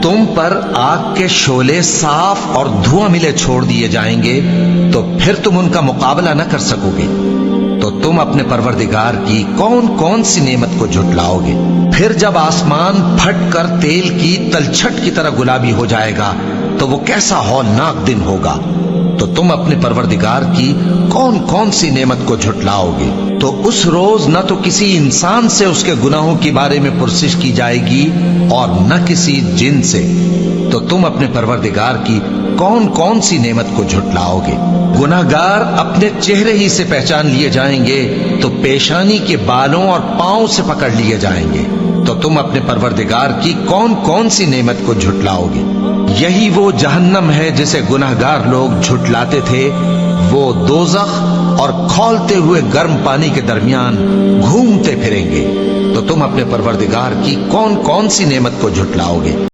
तुम पर आग के शोले साफ और धुआं मिले छोड़ दिए जाएंगे तो फिर तुम उनका मुकाबला न कर सकोगे। तो तुम अपने परवरदिगार की कौन कौन सी नेमत को झुटलाओगे। फिर जब आसमान फट कर तेल की तलछट की तरह गुलाबी हो जाएगा तो वो कैसा हौलनाक दिन होगा। तो तुम अपने परवरदिगार की कौन कौन सी नेमत को झुटलाओगे। तो उस रोज न तो किसी इंसान से उसके गुनाहों के बारे में पुरसिश की जाएगी और न किसी जिन से। तो तुम अपने परवरदिगार की कौन कौन सी नेमत को झुटलाओगे। गुनाहगार अपने चेहरे ही से पहचान लिए जाएंगे तो पेशानी के बालों और पांव से पकड़ लिए जाएंगे। तो तुम अपने परवरदिगार की कौन कौन सी नेमत को झुटलाओगे। यही वो जहन्नम है जिसे गुनाहगार लोग झुटलाते थे। वो दोज़ख और खौलते हुए गर्म पानी के दरमियान घूमते फिरेंगे। तो तुम अपने परवरदिगार की कौन कौन सी नेमत को झुटलाओगे।